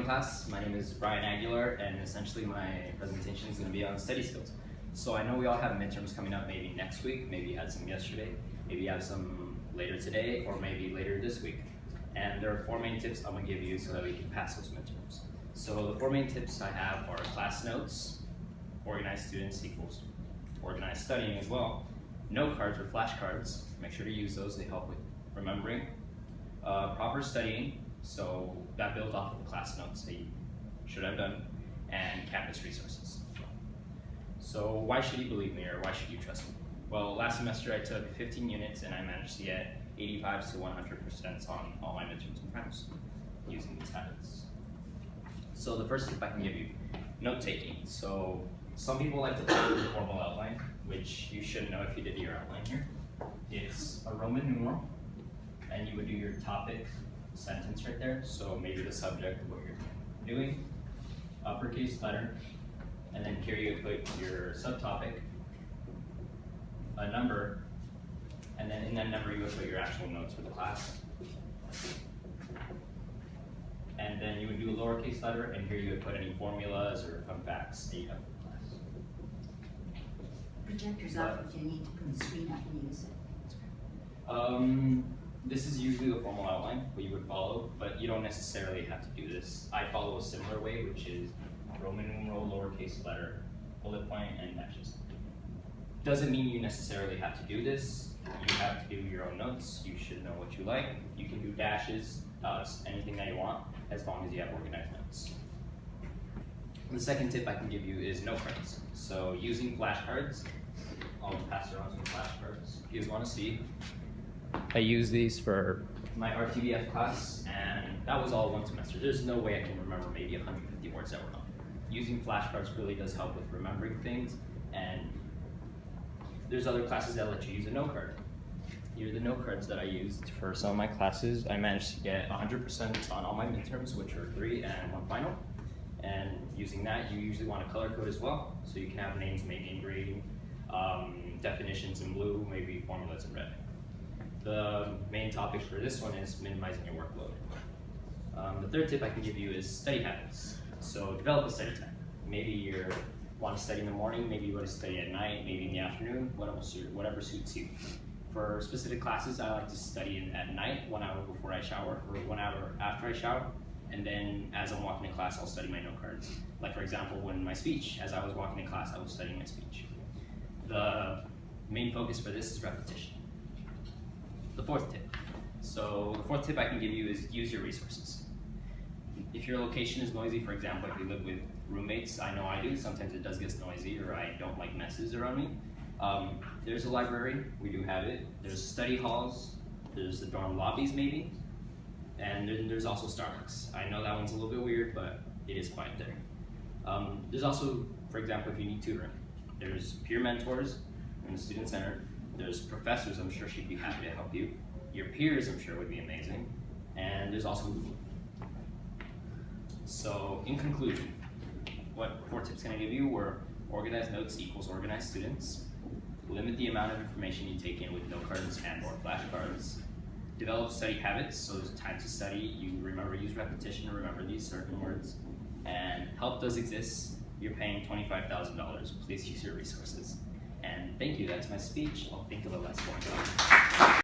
class. My name is Brian Aguilar, and essentially my presentation is going to be on study skills. So I know we all have midterms coming up maybe next week, maybe you had some yesterday, maybe you have some later today, or maybe later this week. And there are 4 main tips I'm going to give you so that we can pass those midterms. So the 4 main tips I have are class notes, organized students equals organized studying as well, note cards or flashcards, make sure to use those, they help with remembering, proper studying, so that builds off of the class notes that you should have done, and campus resources. So why should you believe me, or why should you trust me? Well, last semester I took 15 units and I managed to get 85 to 100% on all my midterms and finals using these habits. So the first tip I can give you, note taking. So some people like to follow the formal outline, which you should know if you did your outline here. It's a Roman numeral, and you would do your topic sentence right there. So maybe the subject of what you're doing, uppercase letter, and then here you would put your subtopic, a number, and then in that number you would put your actual notes for the class. And then you would do a lowercase letter, and here you would put any formulas or fun facts that you have for the class. Projectors off if you need to put the screen up and use it. This is usually the formal outline, what you would follow, but you don't necessarily have to do this. I follow a similar way, which is Roman numeral, lowercase letter, bullet point, and dashes. Doesn't mean you necessarily have to do this. You have to do your own notes. You should know what you like. You can do dashes, anything that you want, as long as you have organized notes. The second tip I can give you is note cards. So using flashcards, I'll pass around some flashcards if you guys want to see. I use these for my RTBF class, and that was all one semester. There's no way I can remember maybe 150 words that were on. Using flashcards really does help with remembering things, and there's other classes that let you use a note card. Here are the note cards that I used for some of my classes. I managed to get 100% on all my midterms, which are 3 and 1 final. And using that, you usually want a color code as well, so you can have names maybe in green, definitions in blue, maybe formulas in red. The main topic for this one is minimizing your workload. The third tip I can give you is study habits. So develop a study time. Maybe you want to study in the morning, maybe you want to study at night, maybe in the afternoon, whatever suits you. For specific classes, I like to study at night, 1 hour before I shower, or 1 hour after I shower. And then as I'm walking to class, I'll study my note cards. Like for example, when my speech, as I was walking to class, I was studying my speech. The main focus for this is repetition. The fourth tip. So the fourth tip I can give you is use your resources. If your location is noisy, for example, if you live with roommates, I know I do, sometimes it does get noisy, or I don't like messes around me. There's a library, we do have it. There's study halls, there's the dorm lobbies maybe, and then there's also Starbucks. I know that one's a little bit weird, but it is quiet there. There's also, for example, if you need tutoring, there's peer mentors in the student center. There's professors, I'm sure she'd be happy to help you. Your peers, I'm sure, would be amazing. And there's also Google. So, in conclusion, what 4 tips can I give you were organized notes equals organized students, limit the amount of information you take in with note cards and or flashcards, develop study habits, so there's time to study, you remember, use repetition to remember these certain words, and help does exist. You're paying $25,000, please use your resources. And thank you, that's my speech. I'll think of the last one.